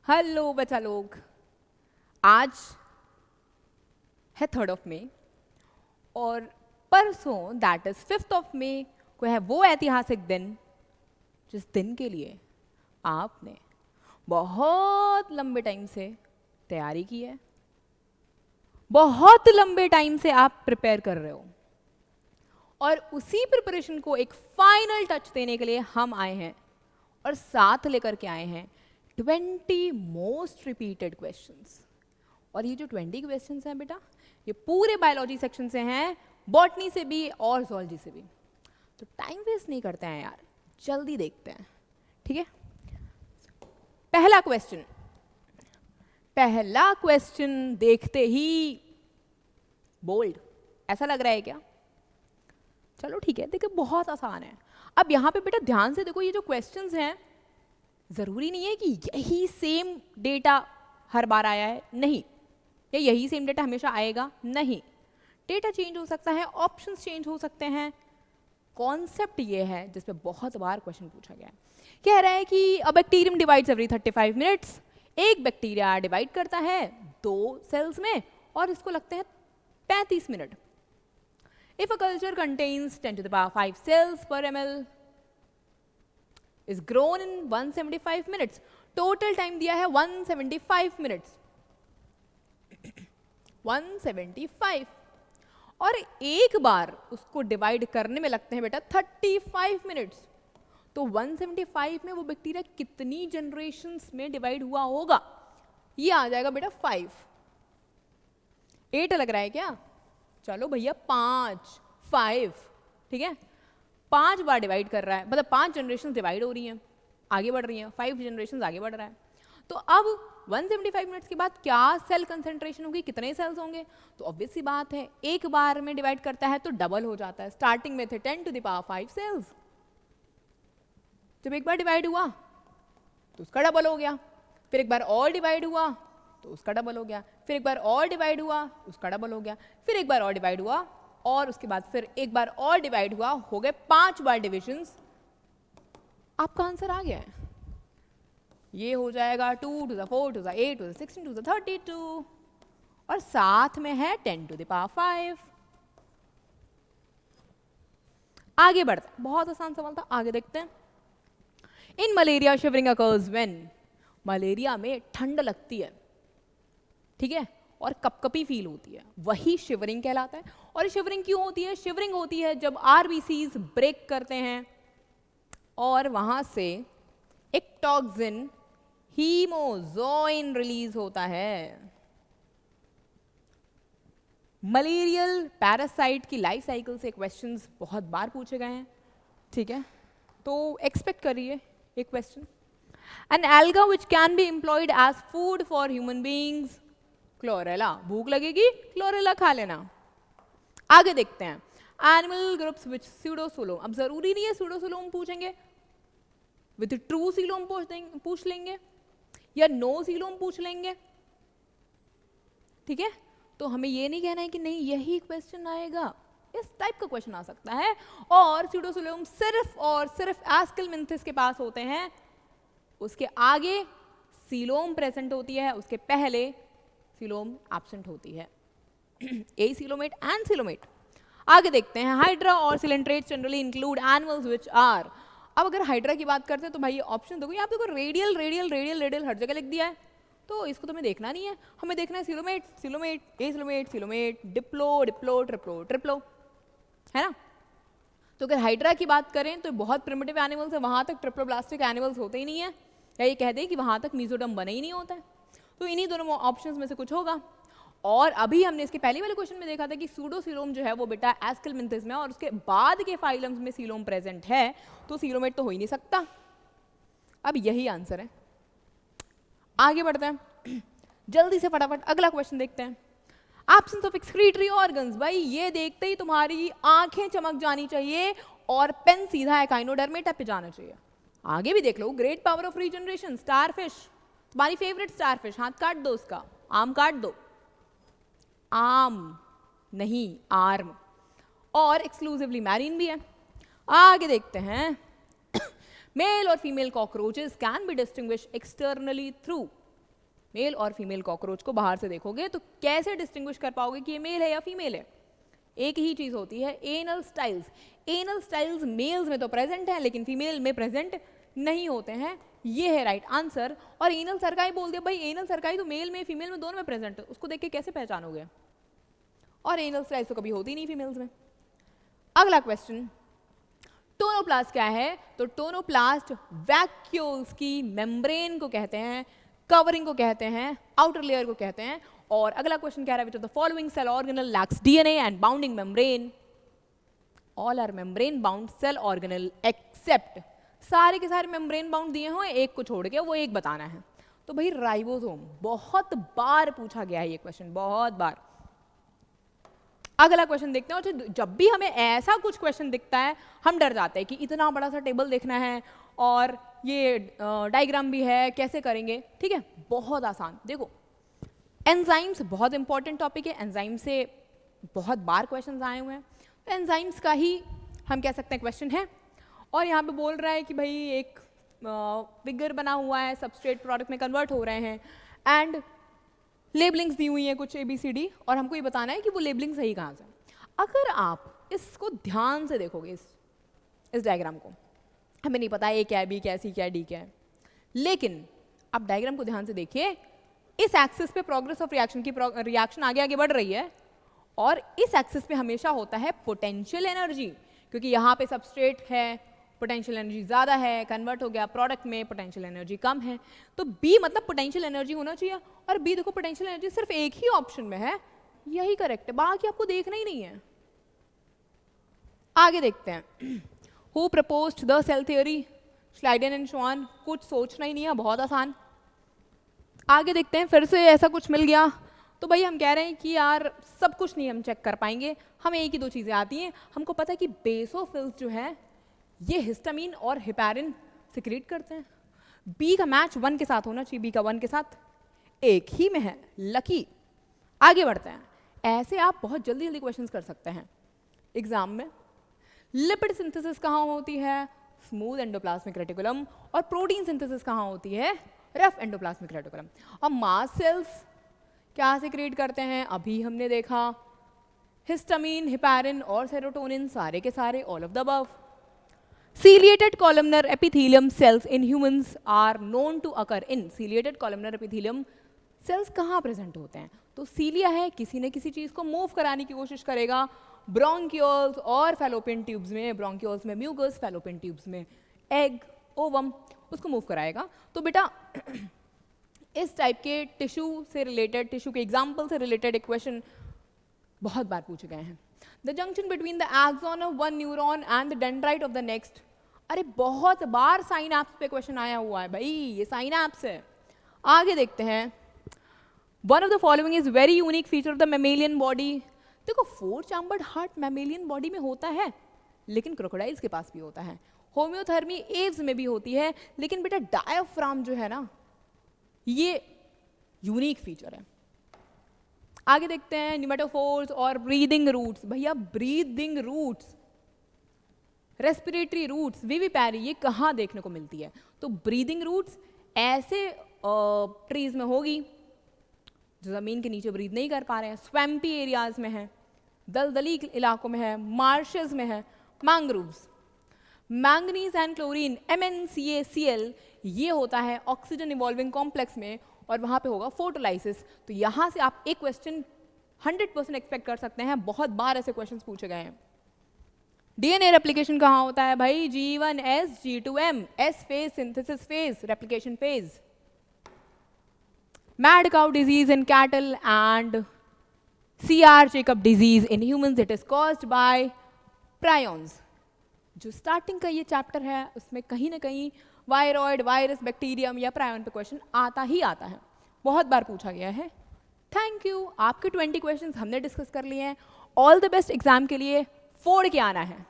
Hello बच्चा लोग, आज है 3rd मई और परसों दैट इज 5 मई को है वो ऐतिहासिक दिन जिस दिन के लिए आपने बहुत लंबे टाइम से तैयारी की है, बहुत लंबे टाइम से आप प्रिपेयर कर रहे हो और उसी प्रिपरेशन को एक फाइनल टच देने के लिए हम आए हैं और साथ लेकर के आए हैं 20 मोस्ट रिपीटेड क्वेश्चंस। और ये जो 20 क्वेश्चंस हैं बेटा, ये पूरे बायोलॉजी सेक्शन से हैं, बॉटनी से भी और ज़ूलॉजी से भी। तो टाइम वेस्ट नहीं करते हैं यार, जल्दी देखते हैं, ठीक है। पहला क्वेश्चन देखते ही बोल्ड ऐसा लग रहा है क्या? चलो ठीक है, देखिए बहुत आसान है। अब यहाँ पे बेटा ध्यान से देखो, ये जो क्वेश्चंस हैं जरूरी नहीं है कि यही सेम डेटा हर बार आया है, नहीं, या यही सेम डेटा हमेशा आएगा, नहीं। डेटा चेंज हो सकता है, ऑप्शंस चेंज हो सकते हैं। कॉन्सेप्ट ये है जिस पे बहुत बार क्वेश्चन पूछा गया है। कह रहा है कि अ बैक्टीरियम डिवाइड्स एवरी 35 मिनट्स। एक बैक्टीरिया डिवाइड करता है 2 सेल्स में और इसको लगते हैं 35 minute. If a culture contains 10 to the power 5 cells per ml is grown in 175 minutes. Total time दिया है 175 minutes. 175 और एक बार उसको डिवाइड करने में लगते हैं बेटा 35 मिनट्स। तो 175 में वो बैक्टीरिया कितनी जनरेशंस में डिवाइड हुआ होगा? ये आ जाएगा बेटा 5। 8 लग रहा है क्या? चलो भैया 5, ठीक है, 5 बार डिवाइड कर रहा है, मतलब 5 जनरेशन डिवाइड हो रही हैं, आगे बढ़ रही हैं, 5 जनरेशन आगे बढ़ रहा है। तो अब 175 मिनट्स के बाद क्या सेल कंसेंट्रेशन होगी, कितने सेल्स होंगे? तो ऑब्वियस सी बात है, एक बार में डिवाइड करता है तो डबल हो जाता है। स्टार्टिंग में थे 10 to the power 5 सेल्स, जब एक बार डिवाइड हुआ तो उसका डबल हो गया, फिर एक बार और डिवाइड हुआ तो उसका डबल हो गया, फिर एक बार और डिवाइड हुआ उसका डबल हो गया, फिर एक बार और डिवाइड हुआ और उसके बाद फिर एक बार और डिवाइड हुआ, हो गए 5 बार डिविजन्स। आपका आंसर आ गया है। ये हो जाएगा 2 to the 4 to the 8 to the 16 to the 32 और साथ में है 10 to the power 5। आगे बढ़ते हैं, बहुत आसान सवाल था, आगे देखते हैं। इन malaria shivering occurs when. Malaria में ठंड लगती है, ठीक है, और कपकपी फील होती है, वही शिवरिंग कहलाता है। और शिवरिंग क्यों होती है? शिवरिंग होती है जब आरबीसीज ब्रेक करते हैं और वहां से एक टॉक्सिन हीमोजोइन रिलीज होता है। मलेरियल पैरासाइट की लाइफ साइकिल से क्वेश्चंस बहुत बार पूछे गए हैं, ठीक है, तो एक्सपेक्ट करिए एक question. An alga which can be employed as food for human beings. Chlorella, भूख लगेगी क्लोरेला खा लेना। आगे देखते हैं। Animal groups which pseudocoelom. अब जरूरी नहीं है स्यूडोसोलोम पूछेंगे, विद ट्रू सीलोम पूछ लेंगे या नो सीलोम पूछ लेंगे, ठीक है। तो हमें ये नहीं कहना है कि नहीं यही क्वेश्चन आएगा, इस टाइप का क्वेश्चन आ सकता है। और स्यूडोसोलोम सिर्फ और सिर्फ एस्केलमिंथिस के पास होते हैं, उसके आगे सीलोम प्रेजेंट होती है, उसके पहले सीलोम एब्सेंट होती है। Acoelomate and coelomate. आगे देखते हैं। हाइड्रा और coelenterates generally include animals which are. अब अगर हाइड्रा की बात करते हैं तो भाई ऑप्शन देखो, यहाँ पे देखो रेडियल रेडियल रेडियल रेडियल हर जगह लिख दिया है, तो इसको तो हमें देखना नहीं है, हमें देखना है सीलोमेट सीलोमेट, ए सीलोमेट सीलोमेट, डिप्लो डिप्लो ट्रिप्लो ट्रिप्लो, है ना। तो अगर हाइड्रा की बात करें तो बहुत प्रिमिटिव एनिमल्स है, वहां तक ट्रिप्लोब्लास्टिक एनिमल्स होते ही नहीं है, या ये कह दें कि वहां तक मीजोडर्म बना ही नहीं होता है। तो इन्हीं दोनों ऑप्शंस में से कुछ होगा। और अभी हमने इसके पहले वाले क्वेश्चन में देखा था कि सूडोसीलोम जो है वो बेटा एस्केलमिंथिस में और उसके बाद के फाइलम्स में सीलोम प्रेजेंट है, तो सीलोमेट तो हो ही नहीं सकता। अब यही आंसर है। आगे बढ़ते हैं, जल्दी से फटाफट अगला क्वेश्चन देखते हैं। Absence of excretory organs. भाई ये देखते ही तुम्हारी आंखें चमक जानी चाहिए और पेन सीधा एकाइनोडर्मेटा पे जाना चाहिए। आगे भी देख लो, great power of regeneration, starfish, तुम्हारी फेवरेट स्टारफिश, हाथ काट दो उसका, आम काट दो, आम नहीं आर्म, और एक्सक्लूसिवली मैरीन भी है। आगे देखते हैं। मेल और female cockroaches can be distinguish externally through male और फीमेल कॉकरोच को बाहर से देखोगे तो कैसे डिस्टिंग्विश कर पाओगे कि ये मेल है या फीमेल है? एक ही चीज होती है, anal styles. Anal styles males में तो प्रेजेंट है लेकिन फीमेल में प्रेजेंट नहीं होते हैं, ये है राइट आंसर। और एनल सर्काई बोल दिया, भाई एनल सर्काई तो मेल में फीमेल में दोनों में प्रेजेंट है, उसको देख के कैसे पहचानोगे? और एनल स्टाइल्स तो कभी होती नहीं फीमेल्स में। अगला क्वेश्चन, टोनोप्लास्ट क्या है? तो टोनोप्लास्ट वैक्यूल्स की मेम्ब्रेन को कहते हैं, कवरिंग को कहते हैं, आउटर लेयर को कहते हैं। और अगला क्वेश्चन कह रहा है which of the following cell organelle lacks DNA and bounding membrane? All are membrane bound cell organelle except, सारे के सारे मेम्ब्रेन बाउंड दिए हुए, एक को छोड़ के वो एक बताना है। तो भाई राइबोसोम, बहुत बार पूछा गया है ये क्वेश्चन, बहुत बार। अगला क्वेश्चन देखते हैं। और जब भी हमें ऐसा कुछ क्वेश्चन दिखता है हम डर जाते हैं कि इतना बड़ा सा टेबल देखना है और ये डायग्राम भी है, कैसे करेंगे? ठीक है, बहुत आसान। देखो एंजाइम्स बहुत इंपॉर्टेंट टॉपिक है, एंजाइम से बहुत बार क्वेश्चन आए हुए हैं, तो एंजाइम्स का ही हम कह सकते हैं क्वेश्चन है। और यहाँ पे बोल रहा है कि भाई एक फिगर बना हुआ है, सबस्ट्रेट प्रोडक्ट में कन्वर्ट हो रहे हैं एंड लेबलिंग्स दी हुई है कुछ ABCD, और हमको ये बताना है कि वो लेबलिंग सही कहाँ से। अगर आप इसको ध्यान से देखोगे, इस डायग्राम को, हमें नहीं पता A क्या है, B क्या है, C क्या है, D क्या है, लेकिन आप डायग्राम को ध्यान से देखिए, इस एक्सिस पे प्रोग्रेस ऑफ रिएक्शन की रिएक्शन आगे आगे बढ़ रही है, और इस एक्सिस पे हमेशा होता है पोटेंशियल एनर्जी, क्योंकि यहाँ पे सबस्ट्रेट है, पोटेंशियल एनर्जी ज़्यादा है, कन्वर्ट हो गया प्रोडक्ट में, पोटेंशियल एनर्जी कम है, तो B मतलब पोटेंशियल एनर्जी होना चाहिए। और B देखो पोटेंशियल एनर्जी सिर्फ एक ही ऑप्शन में है, यही करेक्ट है, बाकी आपको देखना ही नहीं है। आगे देखते हैं, who proposed the cell theory? Schleiden and Schwann. कुछ सोचना ही नहीं है, बहुत आसान। आगे देखते हैं, फिर से ऐसा कुछ मिल गया तो भाई हम कह रहे हैं कि यार सब कुछ नहीं हम चेक कर पाएंगे, हमें एक ही दो चीज़ें आती हैं। हमको पता है कि बेसोफिल्स जो है ये हिस्टामिन और हिपैरिन सिक्रीट करते हैं। बी का मैच 1 के साथ होना चाहिए, बी का 1 के साथ एक ही में है, लकी। आगे बढ़ते हैं, ऐसे आप बहुत जल्दी जल्दी क्वेश्चंस कर सकते हैं एग्जाम में। लिपिड सिंथेसिस कहाँ होती है? Smooth endoplasmic reticulum. और प्रोटीन सिंथेसिस कहाँ होती है? Rough endoplasmic reticulum. और मास्ट सेल्स क्या सिक्रीट करते हैं? अभी हमने देखा, हिस्टामिन, हिपैरिन और सेरोटोनिन, सारे के सारे all of the above. Ciliated columnar epithelium cells in humans are known to occur in ciliated columnar epithelium cells कहाँ प्रेजेंट होते हैं? तो सीलिया है, किसी न किसी चीज़ को मूव कराने की कोशिश करेगा, ब्रोंकियोल्स और फैलोपियन ट्यूब्स में, ब्रोंकियोल्स में म्यूकस, फैलोपियन ट्यूब्स में एग, ओवम, उसको मूव कराएगा। तो बेटा इस टाइप के टिश्यू से रिलेटेड, टिश्यू के एग्जाम्पल से रिलेटेड एक क्वेश्चन बहुत बार पूछे गए हैं। The junction between the axon of one neuron and the dendrite of the next। अरे बहुत बार साइनैप्स पे क्वेश्चन आया हुआ है भाई, ये साइनैप्स है। आगे देखते हैं, one of the following is very unique feature of the mammalian body। देखो 4 chambered heart mammalian body में होता है, लेकिन क्रोकोडाइल्स के पास भी होता है। होम्योथर्मी एव्स में भी होती है, लेकिन बेटा डायफ्राम जो है ना, ये यूनिक फीचर है। आगे देखते हैं, न्यूमेटोफोर्स और ब्रीदिंग रूट्स। भैया ब्रीदिंग रूट्स, रेस्पिरेटरी रूट्स, विविपैरी, ये कहाँ देखने को मिलती है? तो ब्रीदिंग रूट्स ऐसे ट्रीज में होगी जो ज़मीन के नीचे ब्रीद नहीं कर पा रहे हैं, स्वैम्पी एरियाज में है, दलदली इलाकों में है, मार्शेस में है, mangroves. Manganese and chlorine MnCaCl ये होता है ऑक्सीजन इवॉल्विंग कॉम्प्लेक्स में, और वहाँ पे होगा फोटोलाइसिस। तो यहाँ से आप एक क्वेश्चन 100% एक्सपेक्ट कर सकते हैं, बहुत बार ऐसे क्वेश्चंस पूछे गए हैं। डीएनए रेप्लिकेशन कहाँ होता है भाई? G1S G2M, S phase synthesis phase, replication phase. Mad cow disease in cattle and CR Jacob disease in humans, it is caused by prions. जो स्टार्टिंग का ये चैप्टर है उसमें कहीं ना कहीं वायरॉइड, वायरस, बैक्टीरियम या प्रायन पे क्वेश्चन आता ही आता है, बहुत बार पूछा गया है। थैंक यू, आपके 20 क्वेश्चंस हमने डिस्कस कर लिए हैं। ऑल द बेस्ट एग्जाम के लिए, फोड़ के आना है।